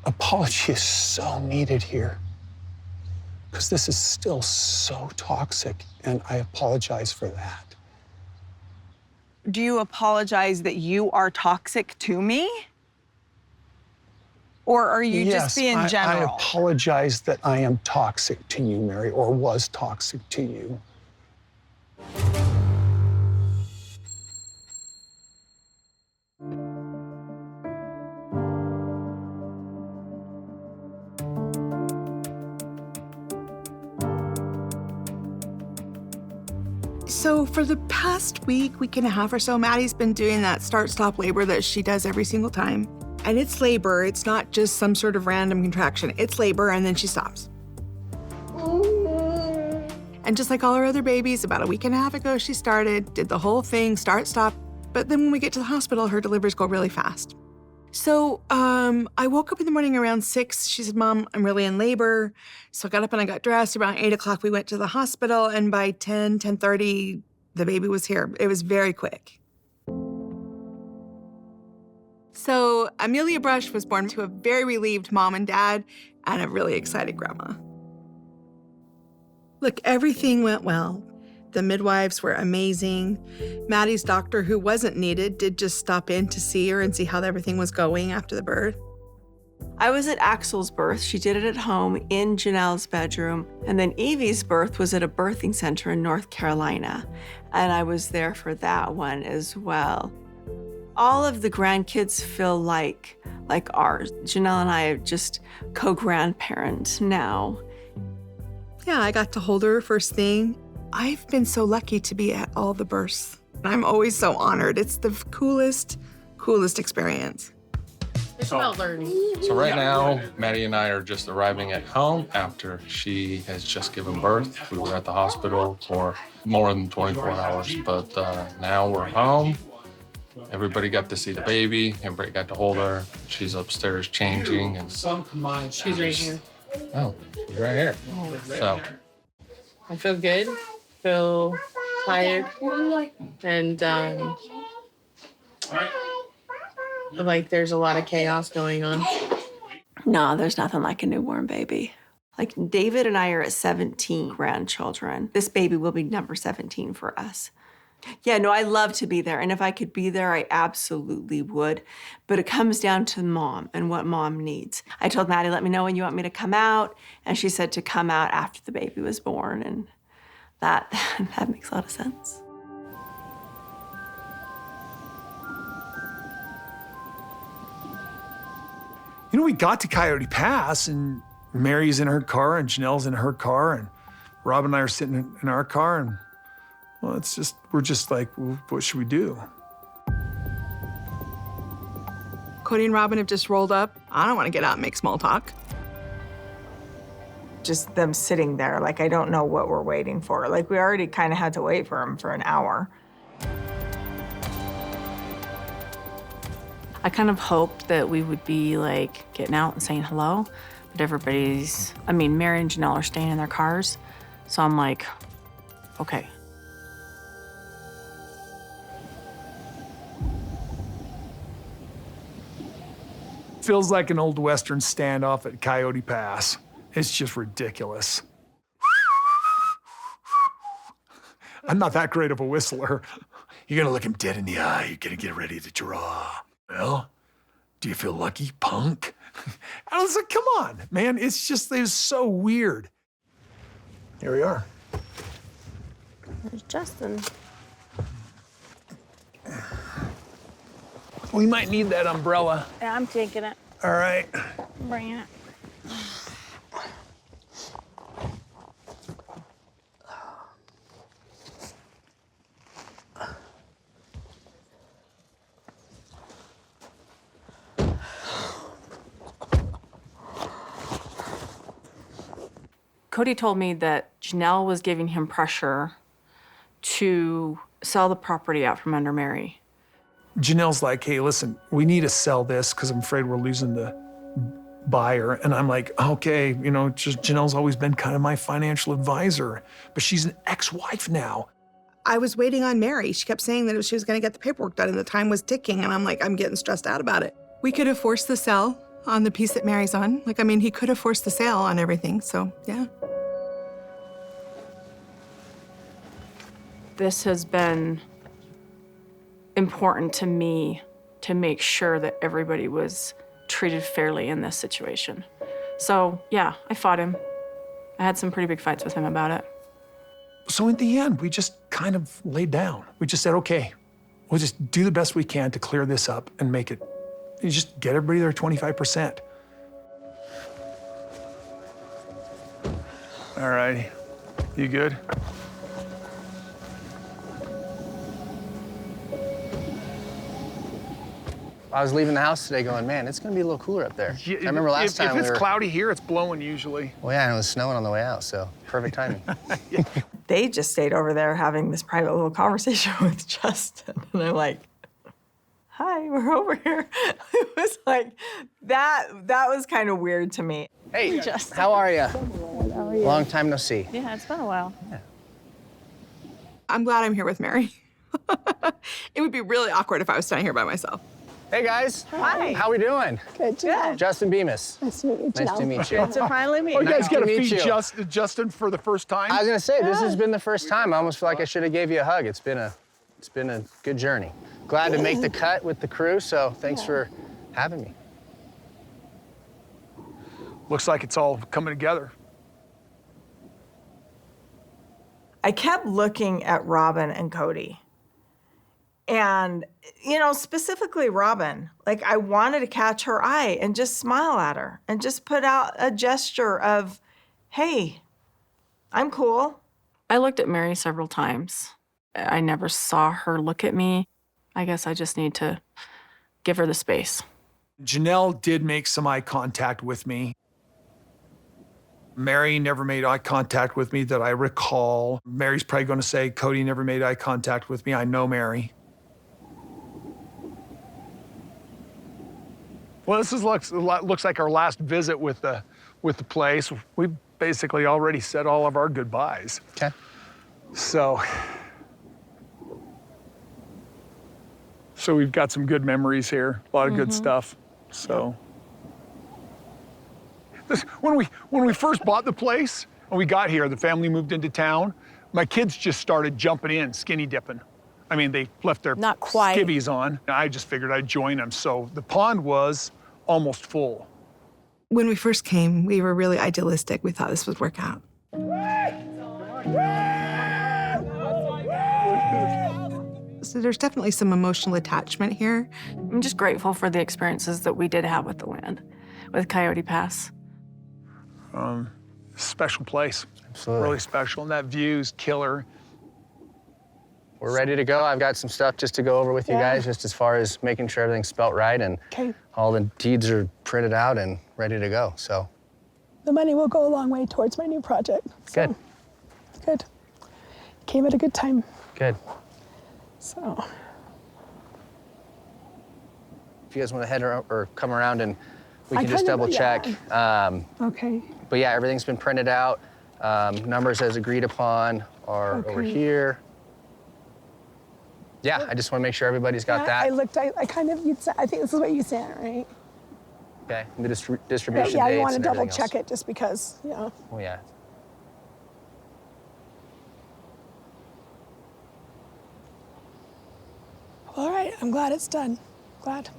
apology is so needed here because this is still so toxic, and I apologize for that. Do you apologize that you are toxic to me? Or are you just being general? I apologize that I am toxic to you, Meri, or was toxic to you. So for the past week and a half or so, Maddie's been doing that start-stop labor that she does every single time. And it's labor, it's not just some sort of random contraction. It's labor, and then she stops. And just like all her other babies, about a week and a half ago, she started, did the whole thing, start, stop. But then when we get to the hospital, her deliveries go really fast. So I woke up in the morning around 6. She said, Mom, I'm really in labor. So I got up and I got dressed. Around 8 o'clock, we went to the hospital. And by 10:30, the baby was here. It was very quick. So Amelia Brush was born to a very relieved mom and dad and a really excited grandma. Look, everything went well. The midwives were amazing. Maddie's doctor, who wasn't needed, did just stop in to see her and see how everything was going after the birth. I was at Axel's birth. She did it at home in Janelle's bedroom. And then Evie's birth was at a birthing center in North Carolina. And I was there for that one as well. All of the grandkids feel like ours. Janelle and I are just co-grandparents now. Yeah, I got to hold her first thing. I've been so lucky to be at all the births. I'm always so honored. It's the coolest experience. It's about learning. So right now, Maddie and I are just arriving at home after she has just given birth. We were at the hospital for more than 24 hours, but now we're home. Everybody got to see the baby. Everybody got to hold her. She's upstairs changing. And She's right here. oh, she's right here. So I feel good. Feel tired. And like there's a lot of chaos going on. No, there's nothing like a newborn baby. Like David and I are at 17 grandchildren. This baby will be number 17 for us. Yeah, no, I love to be there. And if I could be there, I absolutely would. But it comes down to mom and what mom needs. I told Maddie, let me know when you want me to come out. And she said to come out after the baby was born. And that makes a lot of sense. You know, we got to Coyote Pass, and Mary's in her car, and Janelle's in her car, and Rob and I are sitting in our car, and well, we're just like, well, what should we do? Kody and Robin have just rolled up. I don't want to get out and make small talk. Just them sitting there, like I don't know what we're waiting for. Like we already kind of had to wait for them for an hour. I kind of hoped that we would be like getting out and saying hello, but Meri and Janelle are staying in their cars. So I'm like, okay. Feels like an old Western standoff at Coyote Pass. It's just ridiculous. I'm not that great of a whistler. You're gonna look him dead in the eye. You're gonna get ready to draw. Well, do you feel lucky, punk? I was like, come on, man. It's so weird. Here we are. There's Justin. We might need that umbrella. Yeah, I'm taking it. All right. I'm bringing it. Kody told me that Janelle was giving him pressure to sell the property out from under Meri. Janelle's like, hey, listen, we need to sell this because I'm afraid we're losing the buyer. And I'm like, okay, Janelle's always been kind of my financial advisor, but she's an ex-wife now. I was waiting on Meri. She kept saying that she was going to get the paperwork done and the time was ticking. And I'm like, I'm getting stressed out about it. We could have forced the sell on the piece that Meri's on. Like, I mean, he could have forced the sale on everything, so yeah. This has been important to me to make sure that everybody was treated fairly in this situation. So yeah, I fought him. I had some pretty big fights with him about it. So in the end, we just kind of laid down. We just said, okay, we'll just do the best we can to clear this up and make it, you just get everybody their 25%. All righty, you good? I was leaving the house today going, man, it's gonna be a little cooler up there. I remember last time if it's cloudy here, it's blowing usually. Well, yeah, and it was snowing on the way out, so perfect timing. They just stayed over there having this private little conversation with Justin. And I'm like, hi, we're over here. It was like, that was kind of weird to me. Hey, how are you? Long time no see. Yeah, it's been a while. I'm glad I'm here with Meri. It would be really awkward if I was standing here by myself. Hey, guys. Hi. How we doing? Good. Justin Bemis. Nice to meet you, Janelle. Nice to meet you. Good to finally meet Oh, you. you guys Nice got to to meet feed you. Justin for the first time? I was gonna say, this has been the first time. I almost feel like I should have gave you a hug. It's been a good journey. Glad to make the cut with the crew, so thanks for having me. Looks like it's all coming together. I kept looking at Robin and Kody. And, you know, specifically Robin, like I wanted to catch her eye and just smile at her and just put out a gesture of, hey, I'm cool. I looked at Meri several times. I never saw her look at me. I guess I just need to give her the space. Janelle did make some eye contact with me. Meri never made eye contact with me that I recall. Meri's probably going to say Kody never made eye contact with me. I know Meri. Well, this looks like our last visit with the place. We basically already said all of our goodbyes. Okay. So we've got some good memories here, a lot of good stuff. So when we first bought the place and we got here, the family moved into town. My kids just started jumping in, skinny dipping. I mean, they left their Not quite. skivvies on. I just figured I'd join them. So the pond was almost full. When we first came, we were really idealistic. We thought this would work out. So there's definitely some emotional attachment here. I'm just grateful for the experiences that we did have with the land, with Coyote Pass. Special place. Absolutely. Really special. And that view's killer. We're ready to go. I've got some stuff just to go over with you guys, just as far as making sure everything's spelt right and all the deeds are printed out and ready to go, so. The money will go a long way towards my new project. So, Good. Good. Came at a good time. Good. So. If you guys want to head or come around and we I can just kind of- double check. Okay. But yeah, everything's been printed out. Numbers as agreed upon are over Okay. here. Yeah, I just want to make sure everybody's got that. I looked, I kind of, I think this is what you sent, right? Okay, and the distribution But yeah, dates you want to and double everything check else. it just because, you know. Oh yeah. All right, I'm glad it's done. Glad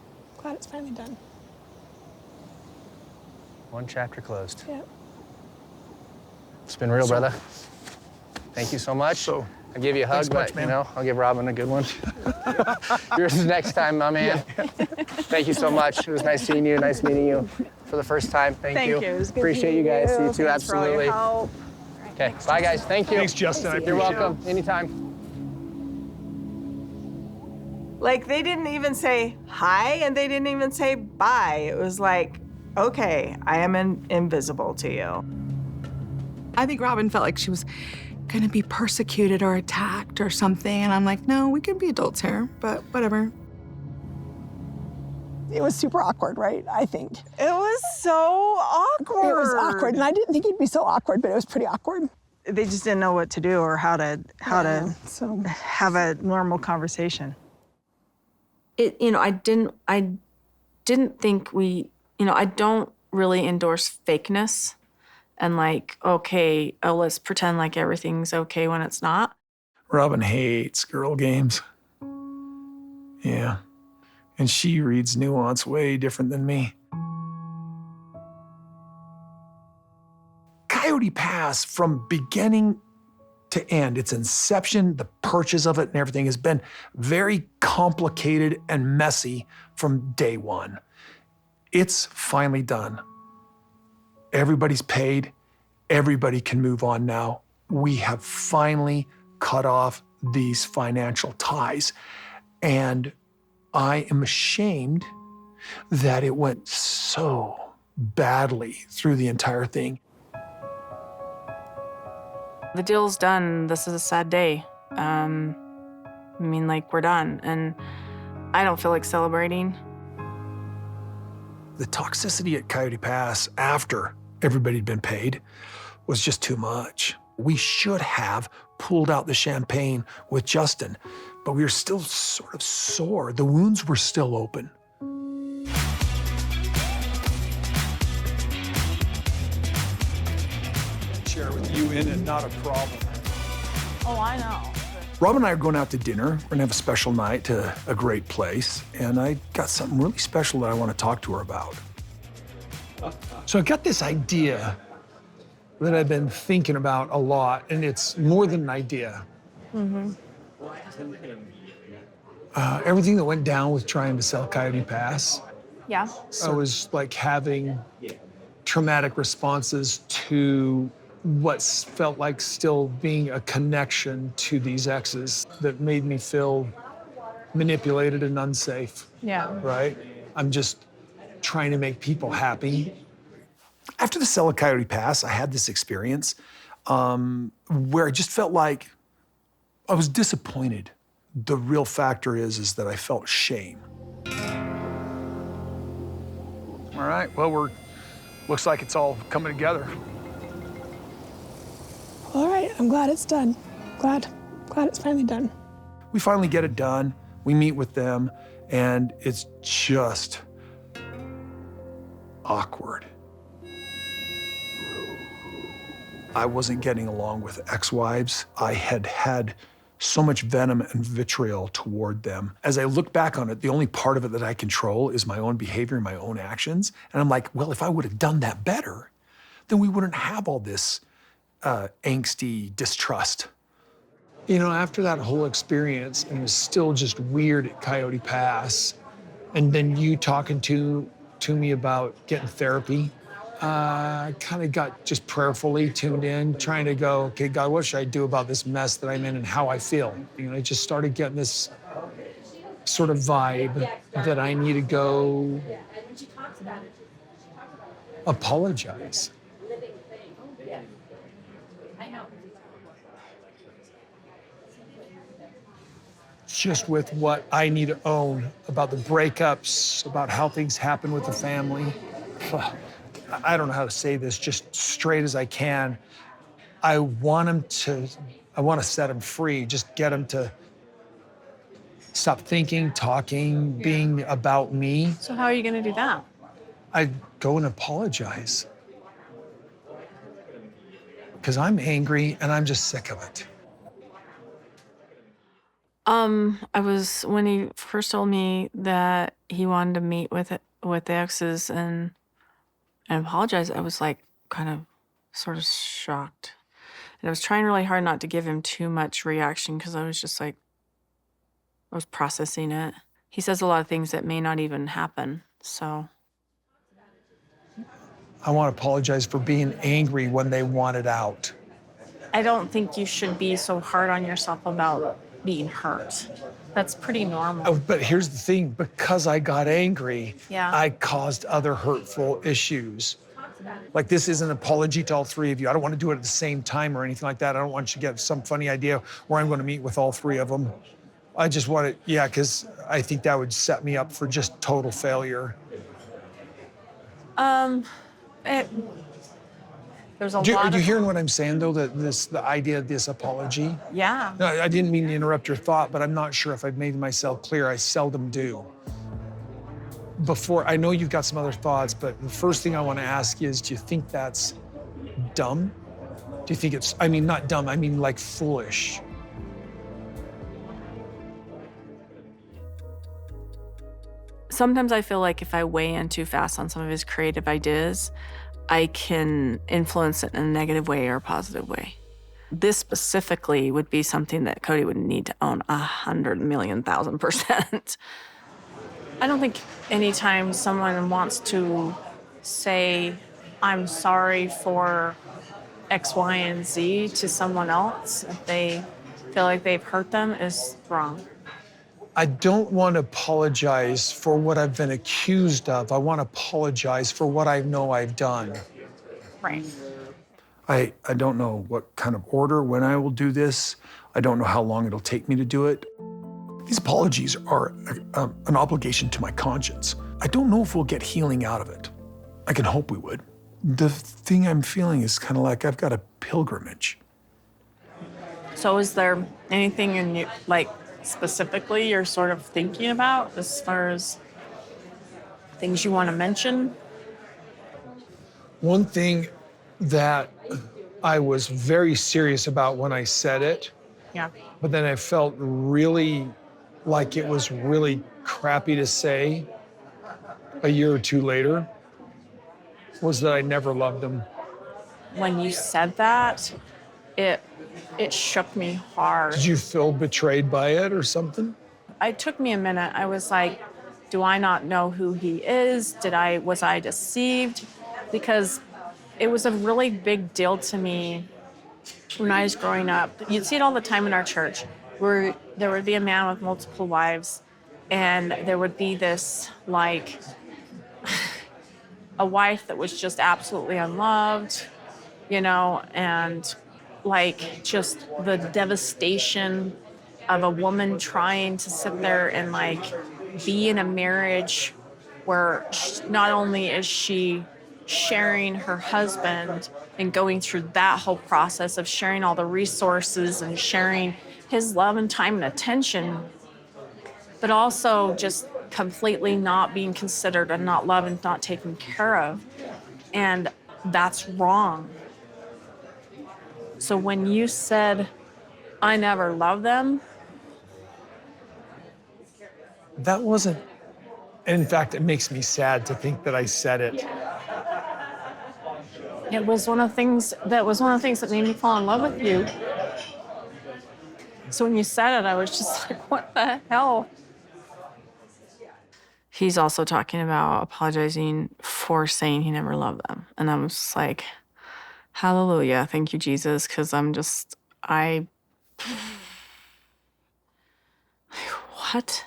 it's finally done. One chapter closed. Yeah. It's been real, brother. Thank you so much. So, I'll give you a hug, thanks much, but man. you know, I'll give Robin a good one. Yours next time, my man. Thank you so much. It was nice seeing you. Nice meeting you for the first time. Thank you. It was good Appreciate you guys. See you too. Thanks for all your Absolutely. help. Okay. Bye, guys. Thank you. Thanks, Justin. I You're appreciate welcome. Anytime. Like they didn't even say hi and they didn't even say bye. It was like, okay, I am invisible to you. I think Robin felt like she was gonna be persecuted or attacked or something. And I'm like, no, we can be adults here, but whatever. It was super awkward, right? I think. It was so awkward. It was awkward, and I didn't think it'd be so awkward, but it was pretty awkward. They just didn't know what to do or how to So have a normal conversation. I didn't think we I don't really endorse fakeness and like, okay, oh, let's pretend like everything's okay when it's not. Robin hates girl games. Yeah. And she reads nuance way different than me. Coyote Pass, from beginning to end, its inception, the purchase of it and everything has been very complicated and messy from day one. It's finally done. Everybody's paid. Everybody can move on now. We have finally cut off these financial ties. And I am ashamed that it went so badly through the entire thing. The deal's done. This is a sad day. We're done. And I don't feel like celebrating. The toxicity at Coyote Pass after everybody had been paid was just too much. We should have pulled out the champagne with Justin, but we were still sort of sore. The wounds were still open. Share with you in and not a problem. Oh, I know. Rob and I are going out to dinner. We're gonna have a special night to a great place, and I got something really special that I want to talk to her about. So I got this idea that I've been thinking about a lot, and it's more than an idea. Everything that went down with trying to sell Coyote Pass, Yeah. I was like having traumatic responses to what felt like still being a connection to these exes that made me feel manipulated and unsafe, Yeah. right? I'm just trying to make people happy. After the sale of Coyote Pass, I had this experience where I just felt like I was disappointed. The real factor is that I felt shame. All right, well, looks like it's all coming together. All right, I'm glad it's done. Glad it's finally done. We finally get it done. We meet with them, and it's just awkward. I wasn't getting along with ex-wives. I had had so much venom and vitriol toward them. As I look back on it, the only part of it that I control is my own behavior and my own actions. And I'm like, well, if I would have done that better, then we wouldn't have all this angsty distrust. After that whole experience, and it was still just weird at Coyote Pass, and then you talking to me about getting therapy, I kind of got just prayerfully tuned in, trying to go, okay, God, what should I do about this mess that I'm in and how I feel? I just started getting this sort of vibe that I need to go apologize. Just with what I need to own about the breakups, about how things happen with the family. I don't know how to say this just straight as I can. I want to set him free, just get him to stop thinking, talking, being about me. So how are you gonna do that? I go and apologize. Because I'm angry and I'm just sick of it. When he first told me that he wanted to meet with the exes and apologize, I was like kind of sort of shocked. And I was trying really hard not to give him too much reaction because I was just like, I was processing it. He says a lot of things that may not even happen, so. I want to apologize for being angry when they want it out. I don't think you should be so hard on yourself about being hurt. That's pretty normal. Oh, but here's the thing, because I got angry, Yeah. I caused other hurtful issues. Like, this is an apology to all three of you. I don't want to do it at the same time or anything like that. I don't want you to get some funny idea where I'm going to meet with all three of them. I just want it, yeah, because I think that would set me up for just total failure. There's a Do lot are you of, hearing what I'm saying, though, that the idea of this apology? yeah. No, I didn't mean to interrupt your thought, but I'm not sure if I've made myself clear. I seldom do. before, I know you've got some other thoughts, but the first thing I want to ask is, do you think that's dumb? Do you think it's, I mean, not dumb, I mean like foolish? Sometimes I feel like if I weigh in too fast on some of his creative ideas, I can influence it in a negative way or a positive way. This specifically would be something that Kody would need to own 100,000,000%. I don't think anytime someone wants to say, I'm sorry for X, Y, and Z to someone else, if they feel like they've hurt them, is wrong. I don't want to apologize for what I've been accused of. I want to apologize for what I know I've done. Right. I don't know what kind of order, when I will do this. I don't know how long it'll take me to do it. These apologies are an obligation to my conscience. I don't know if we'll get healing out of it. I can hope we would. The thing I'm feeling is kind of like I've got a pilgrimage. So is there anything in you, like specifically you're sort of thinking about as far as things you want to mention? One thing that I was very serious about when I said it, Yeah. but then I felt really like it was really crappy to say a year or two later, was that I never loved him. When you said that, it shook me hard. Did you feel betrayed by it or something? It took me a minute. I was like, do I not know who he is? Was I deceived? Because it was a really big deal to me when I was growing up. You'd see it all the time in our church, where there would be a man with multiple wives, and there would be this, like, a wife that was just absolutely unloved, you know, and like just the devastation of a woman trying to sit there and like be in a marriage where not only is she sharing her husband and going through that whole process of sharing all the resources and sharing his love and time and attention, but also just completely not being considered and not loved and not taken care of. And that's wrong. So when you said, I never loved them, That wasn't, in fact, it makes me sad to think that I said it. it was one of the things that made me fall in love with you. So when you said it, I was just like, what the hell? He's also talking about apologizing for saying he never loved them. And I'm just like, hallelujah, thank you, Jesus, because what?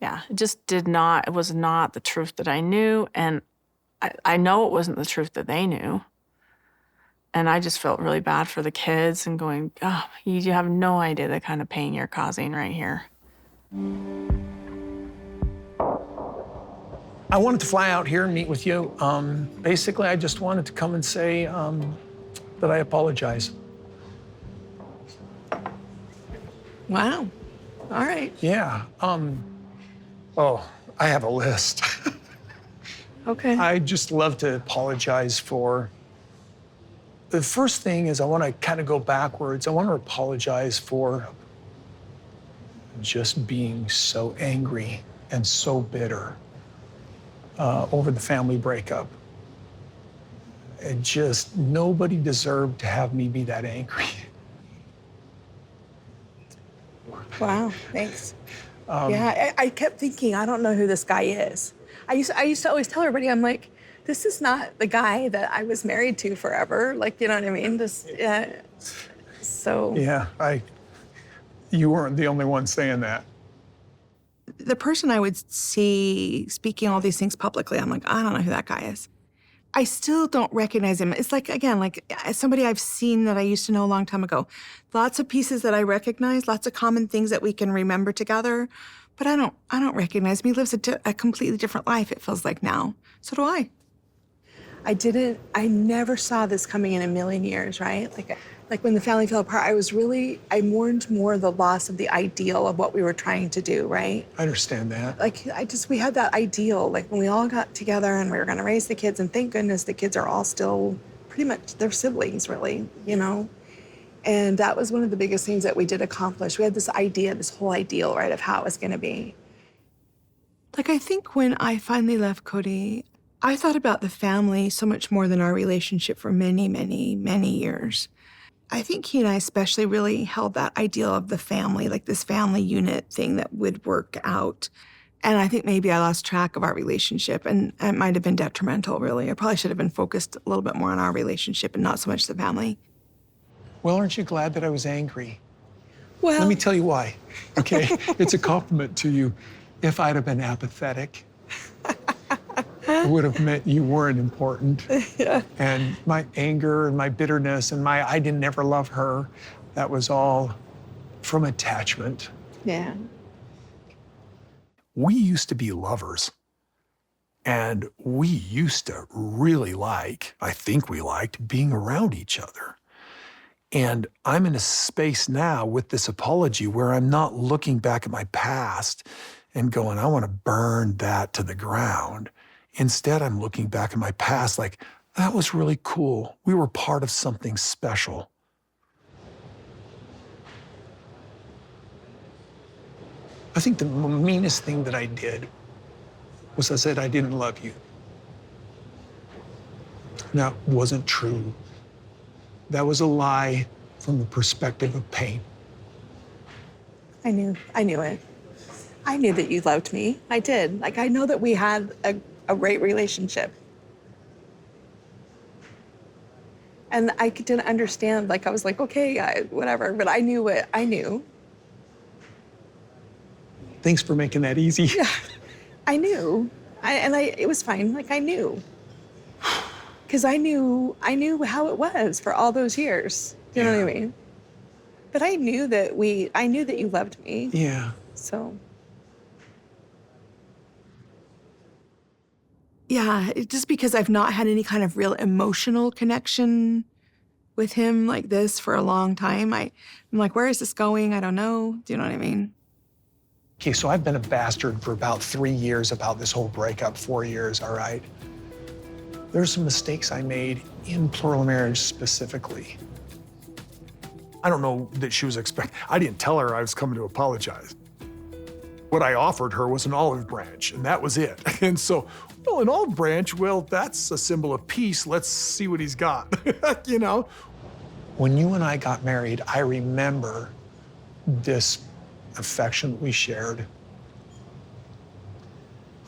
Yeah, it was not the truth that I knew, and I know it wasn't the truth that they knew. And I just felt really bad for the kids and going, oh, you have no idea the kind of pain you're causing right here. I wanted to fly out here and meet with you. Basically, I just wanted to come and say that I apologize. Wow. All right. Yeah. Oh, I have a list. Okay. I just love to apologize for. The first thing is I want to kind of go backwards. I want to apologize for just being so angry and so bitter over the family breakup. It just, nobody deserved to have me be that angry. Wow, thanks. Yeah, I kept thinking, I don't know who this guy is. I used to always tell everybody, I'm like, this is not the guy that I was married to forever. Like, you know what I mean? So. Yeah, you weren't the only one saying that. The person I would see speaking all these things publicly, I'm like, I don't know who that guy is. I still don't recognize him. It's like, again, like somebody I've seen that I used to know a long time ago. Lots of pieces that I recognize, lots of common things that we can remember together, but I don't recognize him. He lives a completely different life, it feels like now. So do I. I never saw this coming in a million years, right? Like, Like when the family fell apart, I mourned more the loss of the ideal of what we were trying to do, right? I understand that. Like we had that ideal, like when we all got together and we were gonna raise the kids, and thank goodness the kids are all still pretty much, they're siblings really, you know? And that was one of the biggest things that we did accomplish. We had this idea, this whole ideal, right, of how it was gonna be. Like, I think when I finally left Kody, I thought about the family so much more than our relationship for many, many, many years. I think he and I especially really held that ideal of the family, like this family unit thing that would work out. And I think maybe I lost track of our relationship, and it might have been detrimental, really. I probably should have been focused a little bit more on our relationship and not so much the family. Well, aren't you glad that I was angry? Well, Let me tell you why, okay? It's a compliment to you. If I'd have been apathetic, it would have meant you weren't important. yeah. And my anger and my bitterness and my I didn't ever love her, that was all from attachment. Yeah. We used to be lovers. And we used to really I think we liked being around each other. And I'm in a space now with this apology where I'm not looking back at my past and going, I want to burn that to the ground. Instead, I'm looking back at my past like, that was really cool. We were part of something special. I think the meanest thing that I did was I said I didn't love you. That wasn't true. That was a lie from the perspective of pain. I knew it. I knew that you loved me. I did. Like, I know that we had a great relationship. And I didn't understand. Like, I was like, okay, whatever. But I knew it. I knew. Thanks for making that easy. Yeah, I knew. It was fine. Like, I knew. Because I knew how it was for all those years. You know what I mean? But I knew that you loved me. Yeah. So. Yeah, just because I've not had any kind of real emotional connection with him like this for a long time, I'm like, where is this going? I don't know. Do you know what I mean? Okay, so I've been a bastard for about 3 years about this whole breakup, 4 years, all right? There's some mistakes I made in plural marriage specifically. I don't know that she was I didn't tell her I was coming to apologize. What I offered her was an olive branch, and that was it. And so, well, an olive branch, well, that's a symbol of peace. Let's see what he's got, you know? When you and I got married, I remember this affection we shared.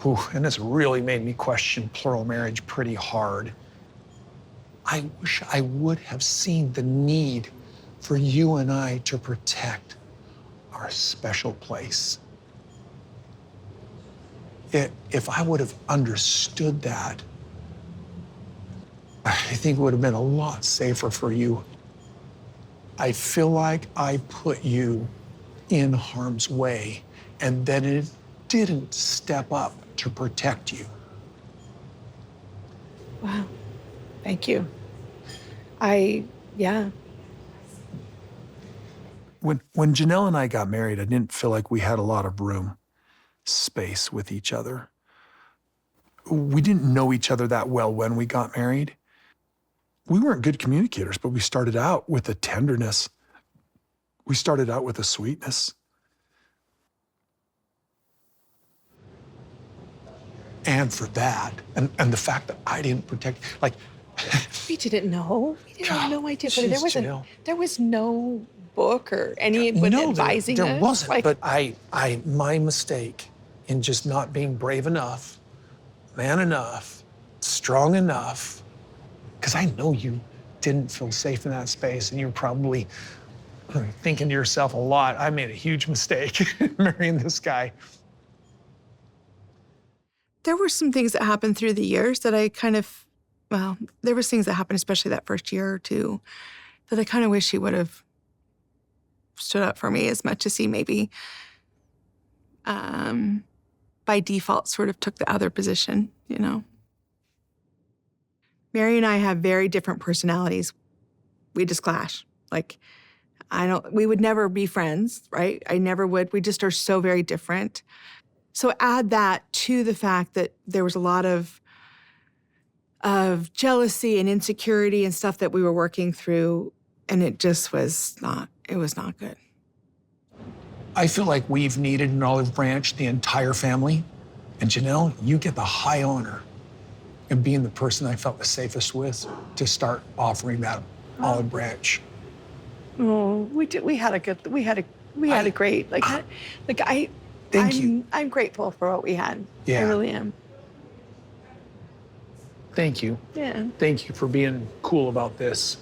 Whew, and this really made me question plural marriage pretty hard. I wish I would have seen the need for you and I to protect our special place. If I would have understood that, I think it would have been a lot safer for you. I feel like I put you in harm's way, and that it didn't step up to protect you. Wow. Thank you. Yeah. When Janelle and I got married, I didn't feel like we had a lot of space with each other. We didn't know each other that well when we got married. We weren't good communicators, but we started out with a tenderness. We started out with a sweetness. And for that, and the fact that I didn't protect, like... We didn't know. We didn't have no idea. But Janelle. there was no book or anyone advising us. There wasn't, but my mistake in just not being brave enough, man enough, strong enough, because I know you didn't feel safe in that space, and you're probably thinking to yourself a lot, I made a huge mistake marrying this guy. There were some things that happened through the years that I there was things that happened, especially that first year or two, that I kind of wish he would have stood up for me as much as he maybe, by default, sort of took the other position, you know? Meri and I have very different personalities. We just clash. Like, we would never be friends, right? I never would. We just are so very different. So add that to the fact that there was a lot of jealousy and insecurity and stuff that we were working through, and it just was not good. I feel like we've needed an olive branch, the entire family. And Janelle, you get the high honor of being the person I felt the safest with to start offering that olive branch. Oh, we had a great, Thank you. I'm grateful for what we had. Yeah. I really am. Thank you. Yeah. Thank you for being cool about this.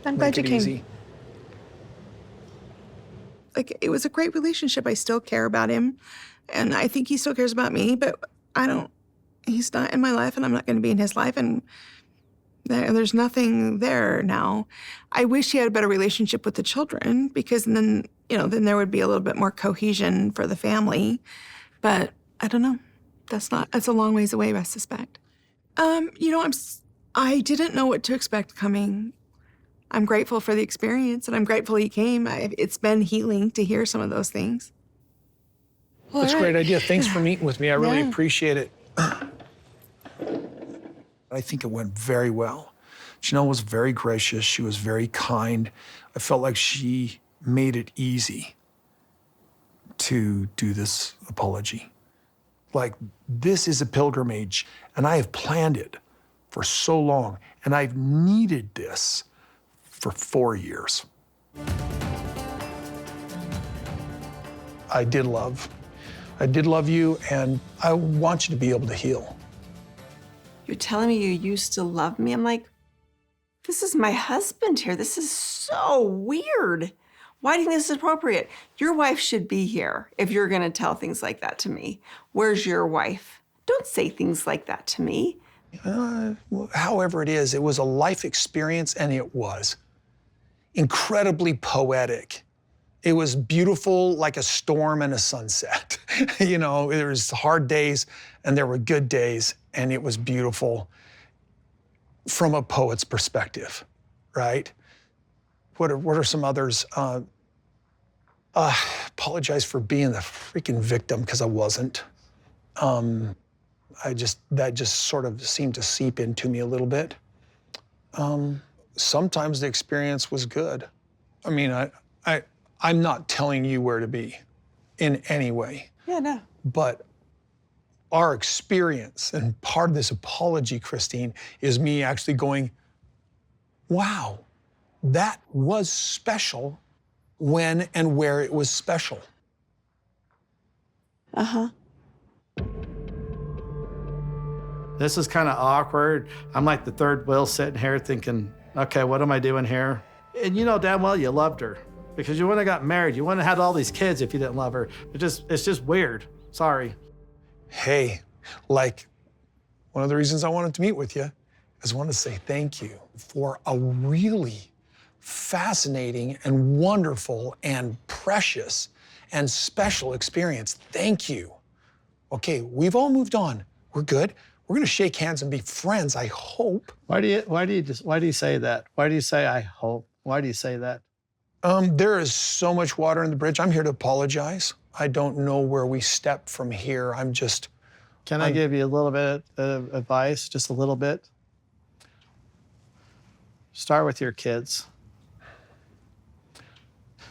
I'm glad you Make it came. easy. Like, it was a great relationship. I still care about him, and I think he still cares about me, but he's not in my life, and I'm not going to be in his life, and there's nothing there now. I wish he had a better relationship with the children, because then there would be a little bit more cohesion for the family. But I don't know. That's a long ways away, I suspect. I didn't know what to expect coming. I'm grateful for the experience, and I'm grateful he came. It's been healing to hear some of those things. That's a great idea. Thanks for meeting with me. I really appreciate it. I think it went very well. Janelle was very gracious. She was very kind. I felt like she made it easy to do this apology. Like, this is a pilgrimage, and I have planned it for so long, and I've needed this for 4 years. I did love you, and I want you to be able to heal. You're telling me you used to love me? I'm like, this is my husband here. This is so weird. Why do you think this is appropriate? Your wife should be here if you're gonna tell things like that to me. Where's your wife? Don't say things like that to me. However it is, it was a life experience, and it was incredibly poetic. It was beautiful like a storm and a sunset. There was hard days and there were good days, and it was beautiful from a poet's perspective, right? What are some others? Apologize for being the freaking victim, because I wasn't. That just sort of seemed to seep into me a little bit. Sometimes the experience was good. I mean, I'm not telling you where to be in any way. Yeah, no. But our experience, and part of this apology, Christine, is me actually going, wow, that was special when and where it was special. Uh-huh. This is kind of awkward. I'm like the third wheel sitting here thinking, okay, what am I doing here? And you know damn well you loved her, because you wouldn't have got married. You wouldn't have had all these kids if you didn't love her. It's just weird. Sorry. Hey, like, one of the reasons I wanted to meet with you is I wanted to say thank you for a really fascinating and wonderful and precious and special experience. Thank you. Okay, we've all moved on. We're good. We're gonna shake hands and be friends, I hope. Why do you say that? Why do you say I hope? Why do you say that? There is so much water in the bridge. I'm here to apologize. I don't know where we step from here. Can I give you a little bit of advice, just a little bit? Start with your kids.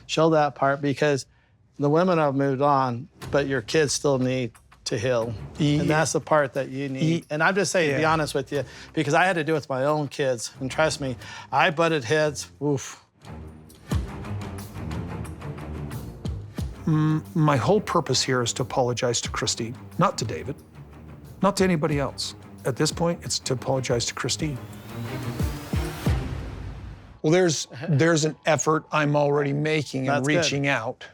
Show that part, because the women have moved on, but your kids still need to heal. And that's the part that you need. And I'm just saying, to be honest with you, because I had to do it with my own kids. And trust me, I butted heads, oof. My whole purpose here is to apologize to Christine, not to David, not to anybody else. At this point, it's to apologize to Christine. Well, there's an effort I'm already making and reaching out.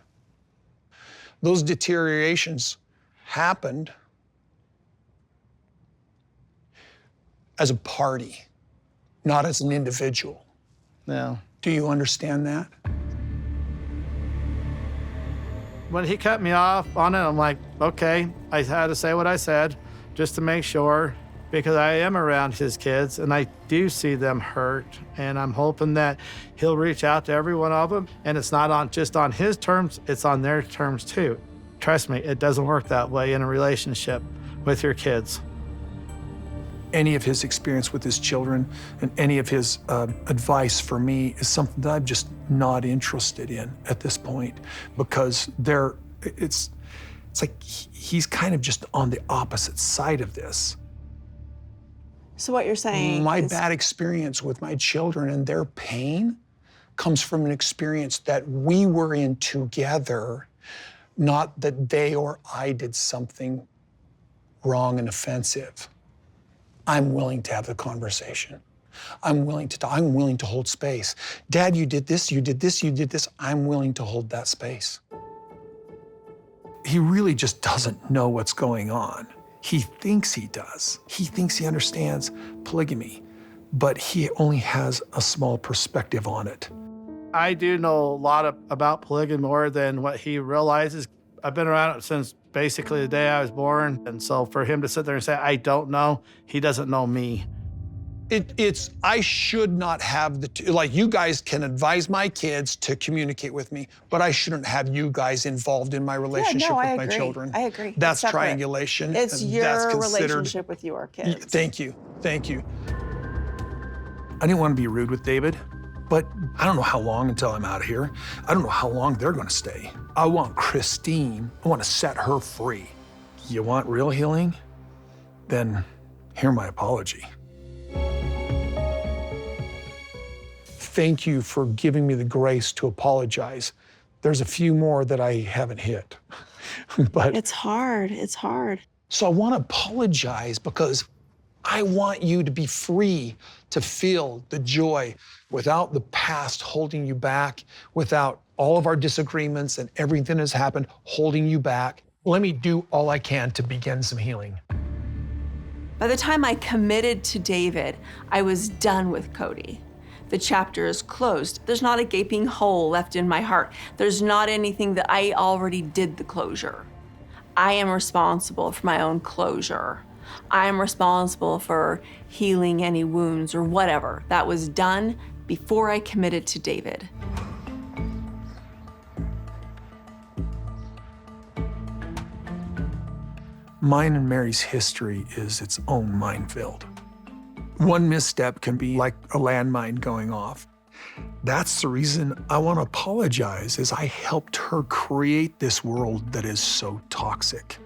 Those deteriorations happened as a party, not as an individual. Yeah. Do you understand that? When he cut me off on it, I'm like, okay, I had to say what I said just to make sure. because I am around his kids and I do see them hurt. And I'm hoping that he'll reach out to every one of them. And it's not just on his terms, it's on their terms too. Trust me, it doesn't work that way in a relationship with your kids. Any of his experience with his children and any of his advice for me is something that I'm just not interested in at this point, because it's like he's kind of just on the opposite side of this. So what you're saying My is bad experience with my children and their pain comes from an experience that we were in together, not that they or I did something wrong and offensive. I'm willing to have the conversation. I'm willing to talk. I'm willing to hold space. Dad, you did this, you did this, you did this. I'm willing to hold that space. He really just doesn't know what's going on. He thinks he does. He thinks he understands polygamy, but he only has a small perspective on it. I do know a lot about polygamy more than what he realizes. I've been around it since basically the day I was born. And so for him to sit there and say, I don't know, he doesn't know me. I should not have like you guys can advise my kids to communicate with me, but I shouldn't have you guys involved in my relationship with my children. I agree. That's Separate. triangulation. It's and your that's considered, relationship with your kids. Thank you, thank you. I didn't want to be rude with David, but I don't know how long until I'm out of here. I don't know how long they're going to stay. I want Christine. I want to set her free. You want real healing? Then hear my apology. Thank you for giving me the grace to apologize. There's a few more that I haven't hit. But It's hard. It's hard. so I want to apologize because I want you to be free to feel the joy without the past holding you back, without all of our disagreements and everything that's happened holding you back. Let me do all I can to begin some healing. By the time I committed to David, I was done with Kody. The chapter is closed. There's not a gaping hole left in my heart. There's not anything that I already did the closure. I am responsible for my own closure. I am responsible for healing any wounds or whatever. That was done before I committed to David. Mine and Meri's history is its own minefield. One misstep can be like a landmine going off. That's the reason I want to apologize, is I helped her create this world that is so toxic.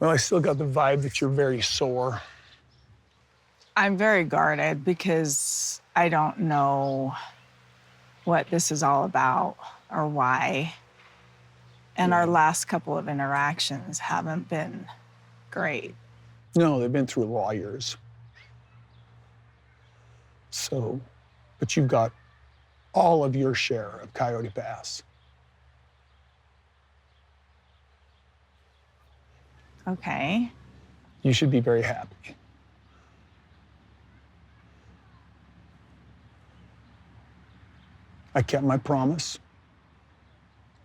Well, I still got the vibe that you're very sore. I'm very guarded because I don't know what this is all about or why. And our last couple of interactions haven't been great. No, they've been through lawyers. So, but you've got all of your share of Coyote Pass. Okay. You should be very happy. I kept my promise,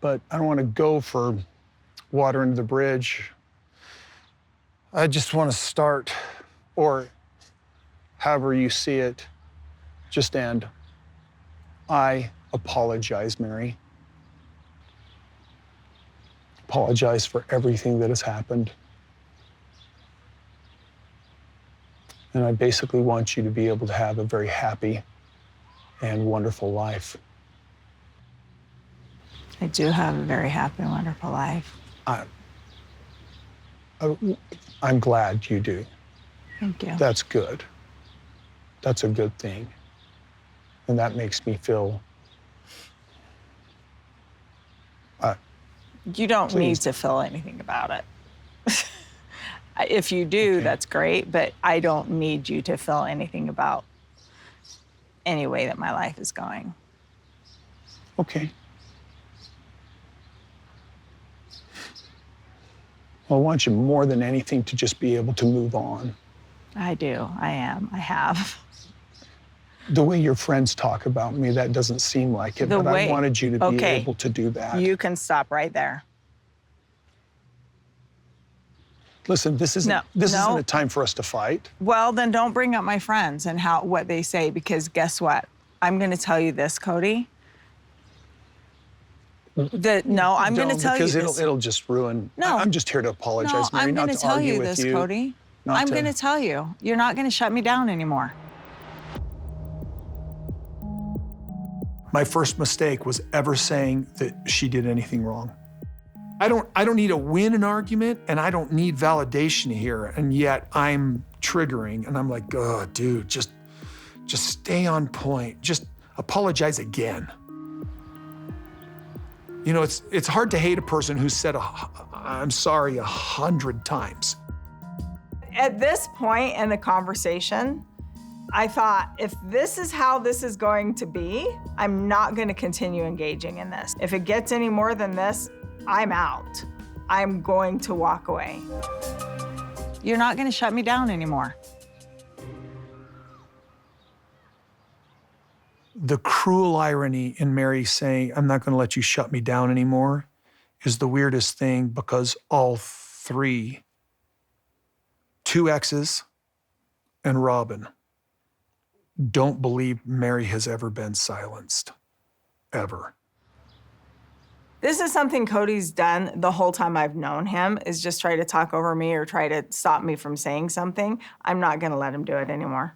but I don't want to go for water under the bridge. I just want to start, or however you see it, just end. I apologize, Meri. Apologize for everything that has happened. And I basically want you to be able to have a very happy and wonderful life. I do have a very happy and wonderful life. I'm glad you do. Thank you. That's good. That's a good thing. And that makes me feel... You don't Please. need to feel anything about it. If you do, that's great, but I don't need you to feel anything about any way that my life is going. Okay. Well, I want you more than anything to just be able to move on. I do. I am. I have. The way your friends talk about me, that doesn't seem like it, but I wanted you to be able to do that. You can stop right there. Listen, this isn't a time for us to fight. Well, then don't bring up my friends and what they say, because guess what? I'm going to tell you this, Kody. I'm going to tell you this. Because it'll just ruin. No. I'm just here to apologize, No, Meri, I'm not going to to tell argue you with this, you. Kody. I'm going to tell you. You're not going to shut me down anymore. My first mistake was ever saying that she did anything wrong. I don't need to win an argument, and I don't need validation here, and yet I'm triggering, and I'm like, oh, dude, just stay on point. Just apologize again. You know, it's hard to hate a person who said I'm sorry 100 times. At this point in the conversation, I thought, if this is how this is going to be, I'm not going to continue engaging in this. If it gets any more than this, I'm out. I'm going to walk away. You're not going to shut me down anymore. The cruel irony in Meri saying, I'm not going to let you shut me down anymore, is the weirdest thing, because all three, 2 exes and Robin, don't believe Meri has ever been silenced, ever. This is something Kody's done the whole time I've known him, is just try to talk over me or try to stop me from saying something. I'm not going to let him do it anymore.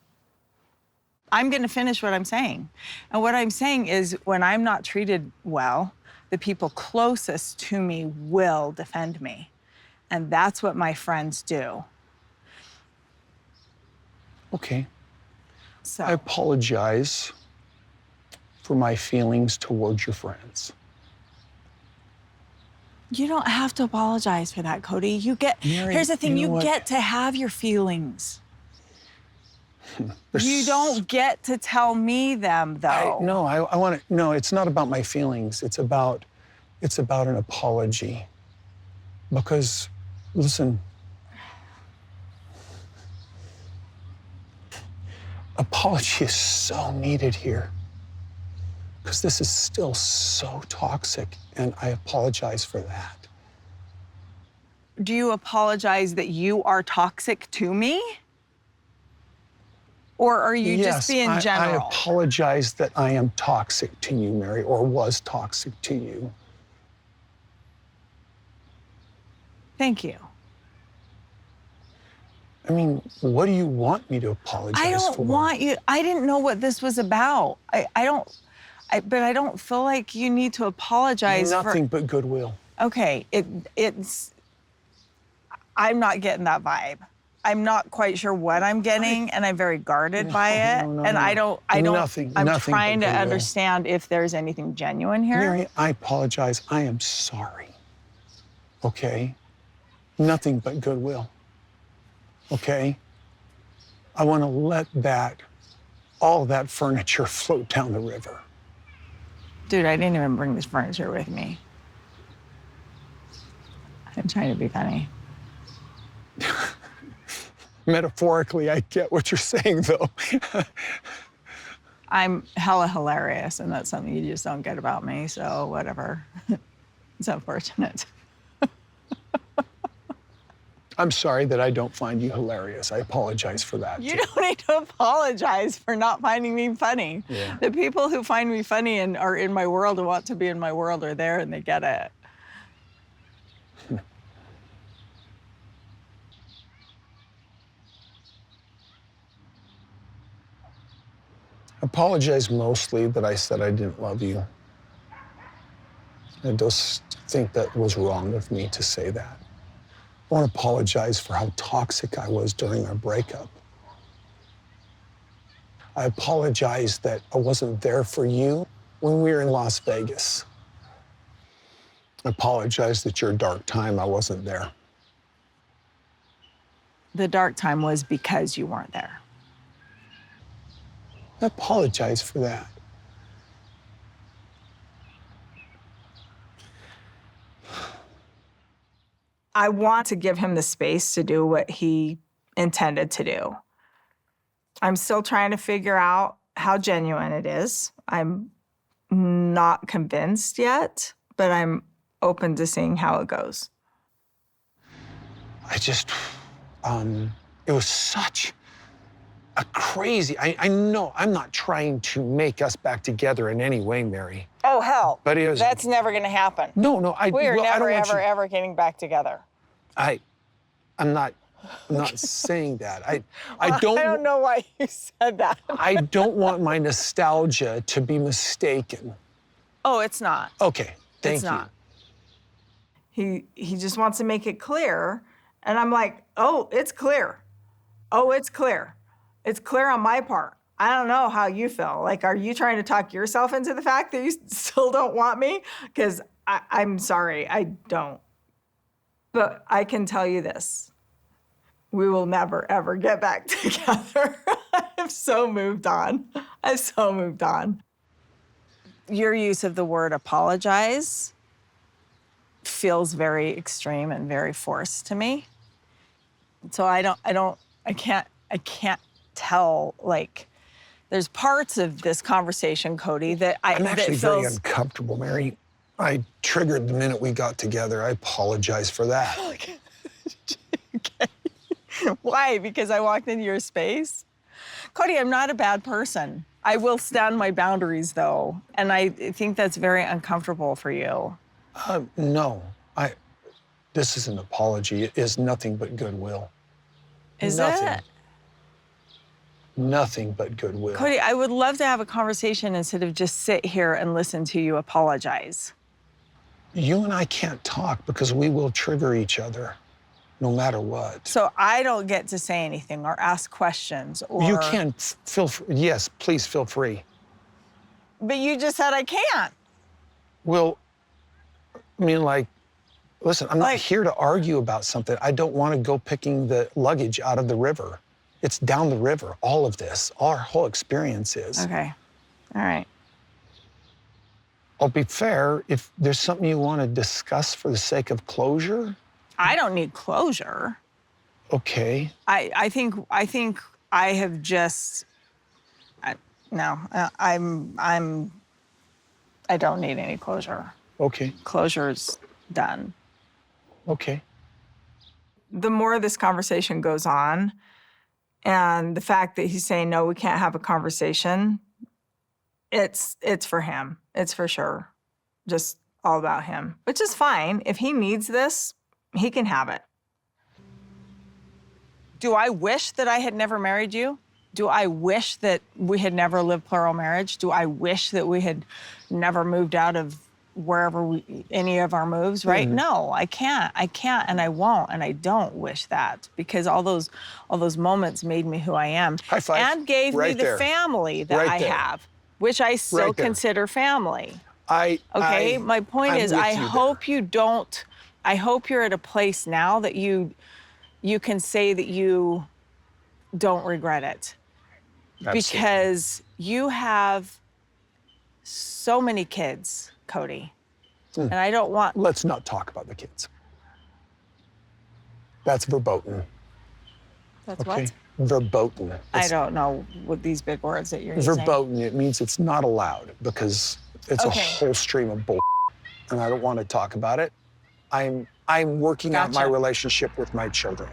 I'm going to finish what I'm saying. And what I'm saying is, when I'm not treated well, the people closest to me will defend me. And that's what my friends do. Okay. So I apologize for my feelings towards your friends. you don't have to apologize for that, Kody. Meri, Here's the thing, you know what? get to have your feelings. You don't get to tell me them, though. I want to. No, it's not about my feelings. It's about an apology. Because, listen, apology is so needed here. Because this is still so toxic, and I apologize for that. Do you apologize that you are toxic to me? Or are you just being general? I apologize that I am toxic to you, Meri, or was toxic to you. Thank you. I mean, what do you want me to apologize for? I don't want you. I didn't know what this was about. But I don't feel like you need to apologize. Nothing but goodwill. Okay, it's. I'm not getting that vibe. I'm not quite sure what I'm getting, and I'm very guarded by it. I don't. Nothing I'm but trying to goodwill. understand if there's anything genuine here. Meri, I apologize. I am sorry. Okay? Nothing but goodwill. Okay? I want to let all that furniture float down the river. Dude, I didn't even bring this furniture with me. I'm trying to be funny. Metaphorically, I get what you're saying, though. I'm hella hilarious, and that's something you just don't get about me, so whatever. It's unfortunate. I'm sorry that I don't find you hilarious. I apologize for that. You don't need to apologize for not finding me funny. Yeah. The people who find me funny and are in my world and want to be in my world are there, and they get it. I apologize mostly that I said I didn't love you. I just think that was wrong of me to say that. I want to apologize for how toxic I was during our breakup. I apologize that I wasn't there for you when we were in Las Vegas. I apologize that your dark time, I wasn't there. The dark time was because you weren't there. I apologize for that. I want to give him the space to do what he intended to do. I'm still trying to figure out how genuine it is. I'm not convinced yet, but I'm open to seeing how it goes. I just, it was such a crazy, I know I'm not trying to make us back together in any way, Meri. Oh, hell. But it was. That's never going to happen. No, We are well, I don't never, want ever, you, ever getting back together. I'm not saying that. I I don't know why you said that. I don't want my nostalgia to be mistaken. Oh, it's not. Okay, thank It's you. not. He just wants to make it clear. And I'm like, oh, it's clear. Oh, it's clear. It's clear on my part. I don't know how you feel. Like, are you trying to talk yourself into the fact that you still don't want me? Because I'm sorry, I don't. But I can tell you this. We will never, ever get back together. I've so moved on. I've so moved on. Your use of the word apologize feels very extreme and very forced to me. So I can't tell, like, there's parts of this conversation, Kody, that I'm actually very feels... uncomfortable, Meri. I triggered the minute we got together. I apologize for that. Okay. Why? Because I walked into your space? Kody, I'm not a bad person. I will stand my boundaries, though, and I think that's very uncomfortable for you. No, this is an apology. It is nothing but goodwill. Is nothing. it? Nothing but goodwill. Kody, I would love to have a conversation instead of just sit here and listen to you apologize. You and I can't talk because we will trigger each other, no matter what. So I don't get to say anything or ask questions or... You can feel free. Yes, please feel free. But you just said I can't. Well, I mean, like, listen, I'm not here to argue about something. I don't want to go picking the luggage out of the river. It's down the river, all of this. Our whole experience is. Okay. All right. I'll be fair, if there's something you want to discuss for the sake of closure. I don't need closure. Okay. I think I have just... I don't need any closure. Okay. Closure's done. Okay. The more this conversation goes on, and the fact that he's saying, no, we can't have a conversation, it's for him. It's for sure. Just all about him, which is fine. If he needs this, he can have it. Do I wish that I had never married you? Do I wish that we had never lived plural marriage? Do I wish that we had never moved out of wherever any of our moves, right? Mm-hmm. No, I can't, and I won't, and I don't wish that, because all those moments made me who I am. High five. And gave me the family that I have, which I still consider family. Okay, my point is, I hope you don't, I hope you're at a place now that you can say that you don't regret it. Absolutely. Because you have so many kids, Kody, and I don't want... Let's not talk about the kids. That's verboten. That's what? Verboten. I don't know what these big words that you're using. Verboten, it means it's not allowed because it's a whole stream of bull, and I don't want to talk about it. I'm working out my relationship with my children.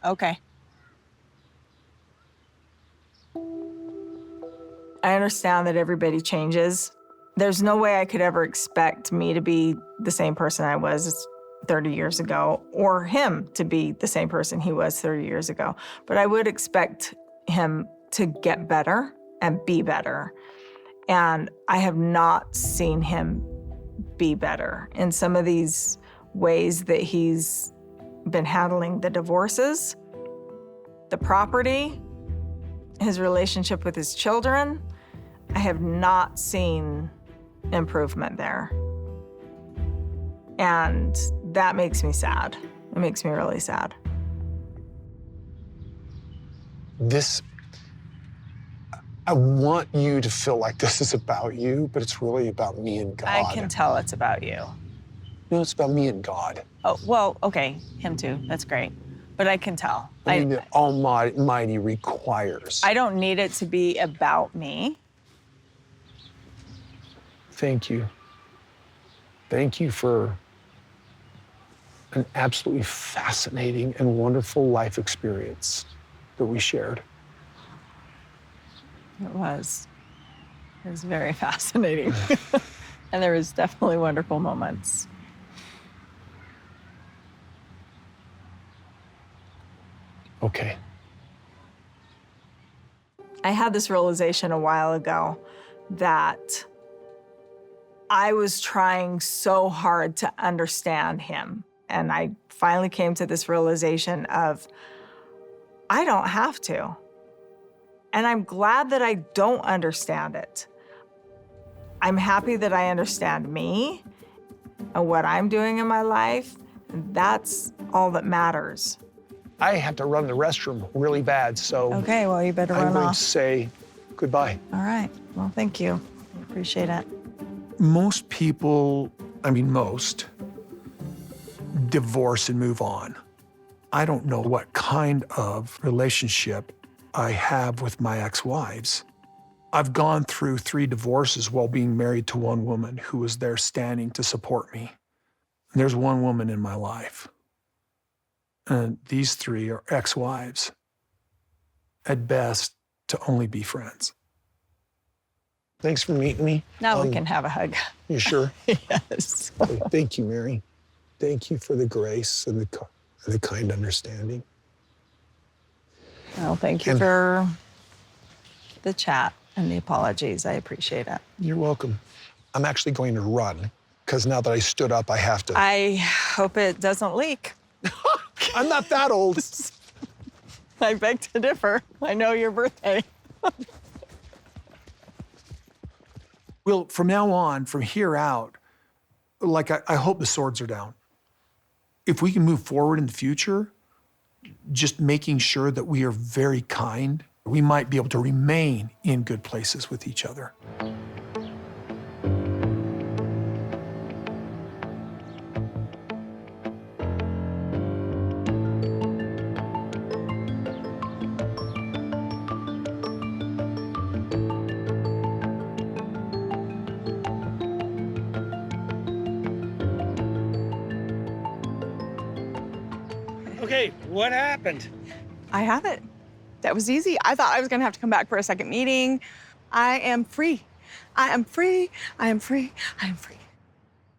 Okay. I understand that everybody changes. There's no way I could ever expect me to be the same person I was 30 years ago, or him to be the same person he was 30 years ago. But I would expect him to get better and be better. And I have not seen him be better in some of these ways that he's been handling the divorces, the property, his relationship with his children. I have not seen improvement there. And that makes me sad. It makes me really sad. I want you to feel like this is about you, but it's really about me and God. I can tell it's about you. No, it's about me and God. Oh, well, okay, him too. That's great. but I can tell. I mean, the Almighty requires. I don't need it to be about me. Thank you. Thank you for an absolutely fascinating and wonderful life experience that we shared. It was very fascinating. And there was definitely wonderful moments. Okay. I had this realization a while ago that I was trying so hard to understand him. And I finally came to this realization of, I don't have to. And I'm glad that I don't understand it. I'm happy that I understand me and what I'm doing in my life. And that's all that matters. I have to run to the restroom really bad, so Okay, well, you better I'm run going off. to say goodbye. All right, well, thank you. I appreciate it. Most people, most, divorce and move on. I don't know what kind of relationship I have with my ex-wives. I've gone through 3 divorces while being married to one woman who was there standing to support me. There's one woman in my life. And these 3 are ex-wives. At best, to only be friends. Thanks for meeting me. Now we can have a hug. You sure? Yes. Okay, thank you, Meri. Thank you for the grace and the kind understanding. Well, thank you And- for the chat and the apologies. I appreciate it. You're welcome. I'm actually going to run, because now that I stood up, I have to. I hope it doesn't leak. I'm not that old. I beg to differ. I know your birthday. Well, from now on, from here out, I hope the swords are down. If we can move forward in the future, just making sure that we are very kind, we might be able to remain in good places with each other. Okay, what happened? I have it. That was easy. I thought I was gonna have to come back for a second meeting. I am free. I am free. I am free. I am free.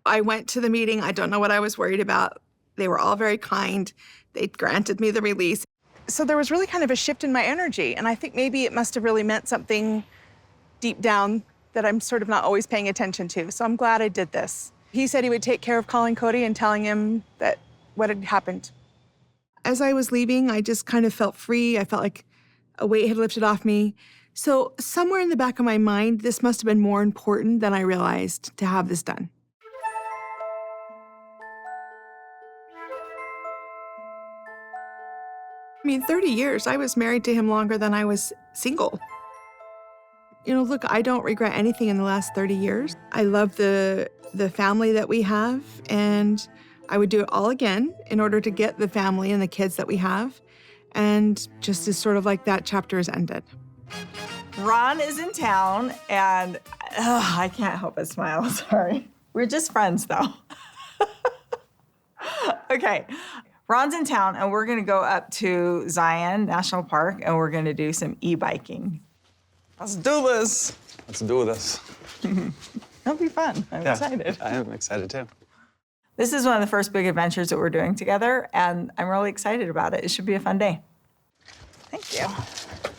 I went to the meeting. I don't know what I was worried about. They were all very kind. They granted me the release. So there was really kind of a shift in my energy. And I think maybe it must have really meant something deep down that I'm sort of not always paying attention to. So I'm glad I did this. He said he would take care of calling Kody and telling him that what had happened. As I was leaving, I just kind of felt free. I felt like a weight had lifted off me. So somewhere in the back of my mind, this must have been more important than I realized to have this done. I mean, 30 years. I was married to him longer than I was single. You know, look, I don't regret anything in the last 30 years. I love the family that we have, and I would do it all again in order to get the family and the kids that we have. And just as sort of like that chapter has ended. Ron is in town, and I can't help but smile. Sorry. We're just friends, though. Okay. Ron's in town, and we're going to go up to Zion National Park, and we're going to do some e-biking. Let's do this. Let's do this. It'll be fun. I'm excited. I am excited too. This is one of the first big adventures that we're doing together, and I'm really excited about it. It should be a fun day. Thank you.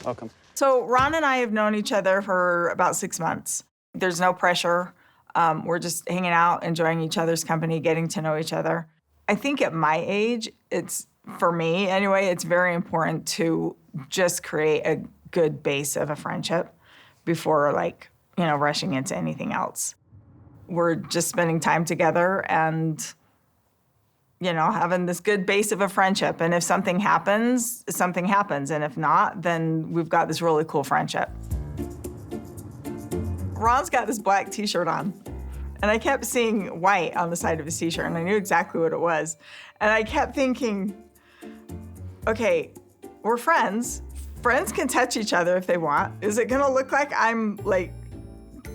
Welcome. So Ron and I have known each other for about 6 months. There's no pressure. We're just hanging out, enjoying each other's company, getting to know each other. I think at my age, for me anyway, it's very important to just create a good base of a friendship before rushing into anything else. We're just spending time together and, having this good base of a friendship. And if something happens, something happens. And if not, then we've got this really cool friendship. Ron's got this black t-shirt on. And I kept seeing white on the side of his t-shirt, and I knew exactly what it was. And I kept thinking, okay, we're friends. Friends can touch each other if they want. Is it gonna look like I'm like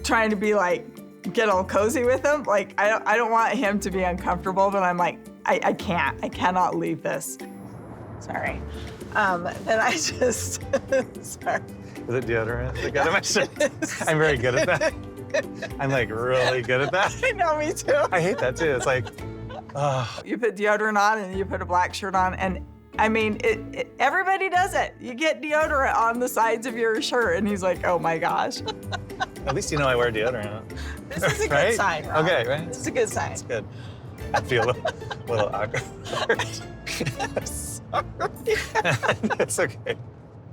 trying to be like, get all cozy with him? Like, I don't want him to be uncomfortable, but I'm like, I cannot leave this. Sorry. And I just, sorry. Is it deodorant? Is it good? I'm very good at that. I'm like really good at that. I know, me too. I hate that too. It's like, You put deodorant on and you put a black shirt on, and I mean, everybody does it. You get deodorant on the sides of your shirt, and he's like, oh my gosh. at least you know I wear deodorant. This is a good Right? sign, Rob. Okay, right? This is a good sign. It's good. I feel a little awkward. I'm sorry. It's okay.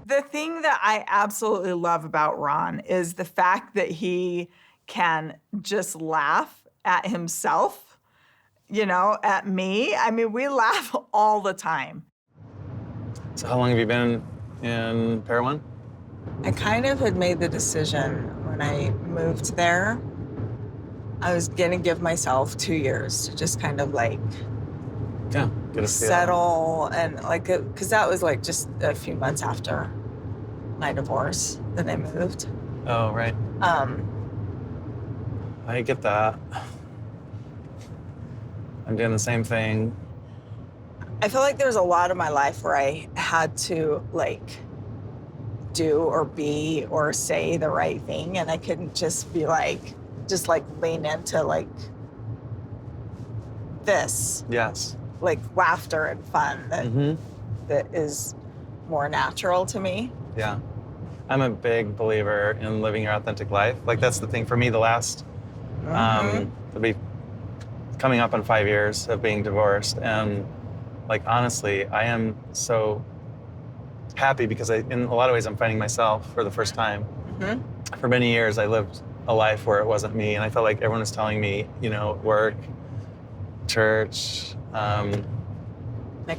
The thing that I absolutely love about Ron is the fact that he can just laugh at himself, you know, at me. I mean, we laugh all the time. So how long have you been in Parowan? I kind of had made the decision when I moved there. I was gonna give myself 2 years to just kind of like Yeah, get a feel. settle and like, because that was like just a few months after my divorce that I moved. Oh, right. I get that. I'm doing the same thing. I feel like there was a lot of my life where I had to like do or be or say the right thing, and I couldn't just be like, just like lean into like this, Yes. like laughter and fun that that is more natural to me. Yeah. I'm a big believer in living your authentic life. Like that's the thing for me, the last, it'll be coming up on 5 years of being divorced. And like, honestly, I am so happy because in a lot of ways, I'm finding myself for the first time. For many years, I lived a life where it wasn't me. And I felt like everyone was telling me, you know, work, church, Like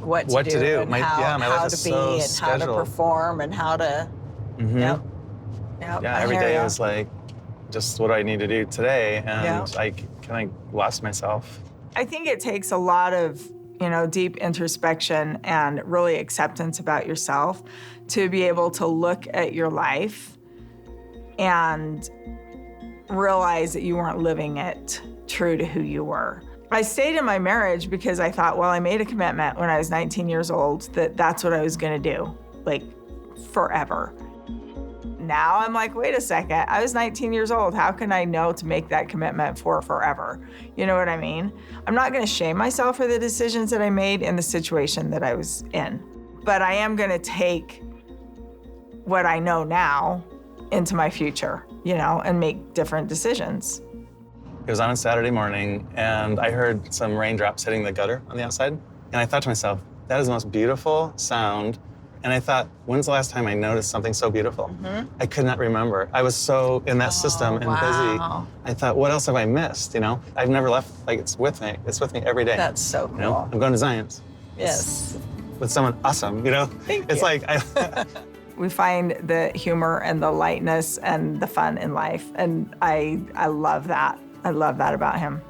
what What to to do, do. and My- how, yeah, my how life to is be so and how to scheduled. perform and how to, yep. Yep, yeah, I every hear day ya. it was like, just what do I need to do today? And Yeah. I kind of lost myself. I think it takes a lot of, you know, deep introspection and really acceptance about yourself to be able to look at your life and realize that you weren't living it true to who you were. I stayed in my marriage because I thought, well, I made a commitment when I was 19 years old that that's what I was gonna do, like forever. Now I'm like, wait a second, I was 19 years old. How can I know to make that commitment for forever? You know what I mean? I'm not gonna shame myself for the decisions that I made in the situation that I was in, but I am gonna take what I know now into my future, you know, and make different decisions. It was on a Saturday morning, and I heard some raindrops hitting the gutter on the outside. And I thought to myself, that is the most beautiful sound. And I thought, when's the last time I noticed something so beautiful? I could not remember. I was so in that system and busy. I thought, what else have I missed, you know? I've never left, like it's with me. It's with me every day. That's so cool. You know? I'm going to Zion's. Yes. With someone awesome, you know? Thank it's you. like, We find the humor and the lightness and the fun in life. And I love that. I love that about him.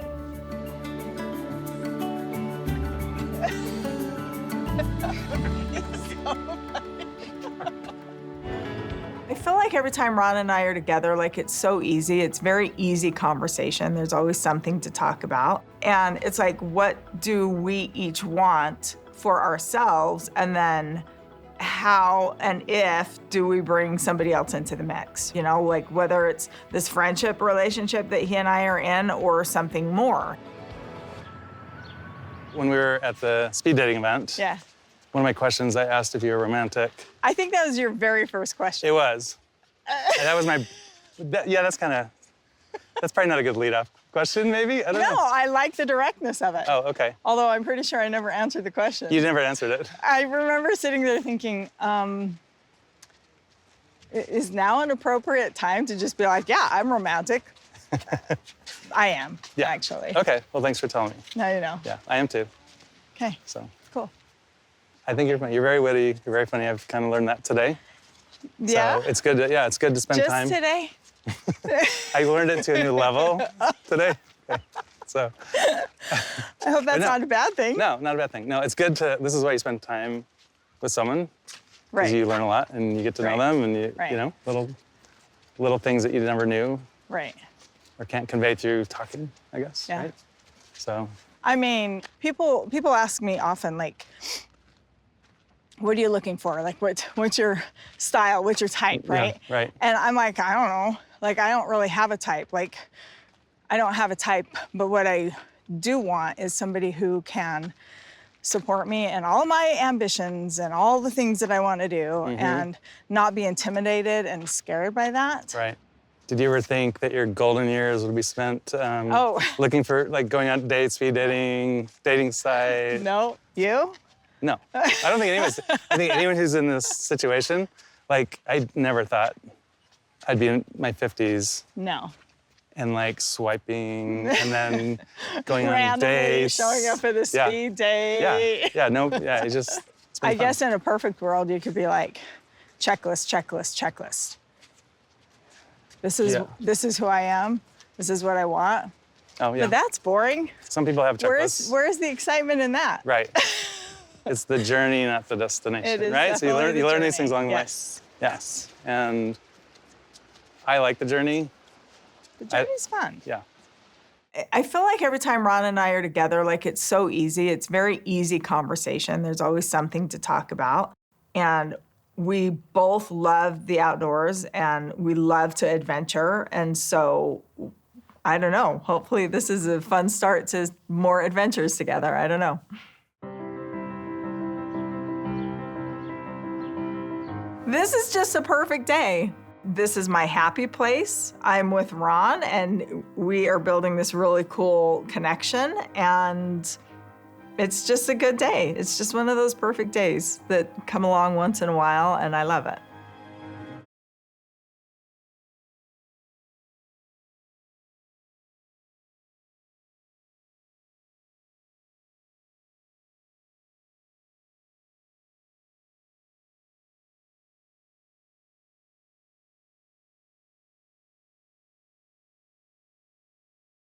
I feel like every time Ron and I are together, like it's so easy. It's very easy conversation. There's always something to talk about. And it's like, what do we each want for ourselves? And then how and if do we bring somebody else into the mix? You know, like whether it's this friendship relationship that he and I are in or something more. when we were at the speed dating event, Yeah. one of my questions, I asked if you were romantic. I think that was your very first question. It was. And that was my, yeah, that's probably not a good lead-off question, maybe? I don't know. No, I like the directness of it. Oh, okay. Although I'm pretty sure I never answered the question. You never answered it. I remember sitting there thinking, is now an appropriate time to just be like, yeah, I'm romantic. I am, Yeah. actually. Okay, well, thanks for telling me. Now you know. Yeah, I am too. Okay, So cool. I think you're very witty, you're very funny. I've kind of learned that today. Yeah? So it's good to spend Just time. today? I learned it to a new level today. Okay. So. I hope that's No. not a bad thing. No, not a bad thing. No, it's good to, this is why you spend time with someone. Right. Because you learn a lot and you get to know them, and you know, little things that you never knew. Right. Or can't convey through talking, I guess. Yeah. Right? So. I mean, people ask me often, like, what are you looking for? Like, what's your style? What's your type, right? Yeah, right. And I'm like, I don't know. Like, I don't really have a type. Like, I don't have a type, but what I do want is somebody who can support me in all my ambitions and all the things that I want to do, and not be intimidated and scared by that. Right. Did you ever think that your golden years would be spent looking for, like, going on dates, speed dating site? No. You? No. I don't think anyone's. I think anyone who's in this situation, like, I never thought I'd be in my 50s. No. And, like, swiping and then going on Randomly dates. showing up at a speed date. It's just. It's been I fun. guess in a perfect world, you could be like, checklist, checklist, checklist. This is who I am. This is what I want. Oh, yeah. But that's boring. Some people have checklists. Where's the excitement in that? Right. It's the journey, not the destination. It is right? So you learn these things along the way. Yes. Yes. And I like the journey. The journey's fun. Yeah. I feel like every time Ron and I are together, like, it's so easy. It's very easy conversation. There's always something to talk about. And we both love the outdoors and we love to adventure. And so, I don't know, hopefully this is a fun start to more adventures together. I don't know. This is just a perfect day. This is my happy place. I'm with Ron, and we are building this really cool connection, and it's just a good day. It's just one of those perfect days that come along once in a while, and I love it.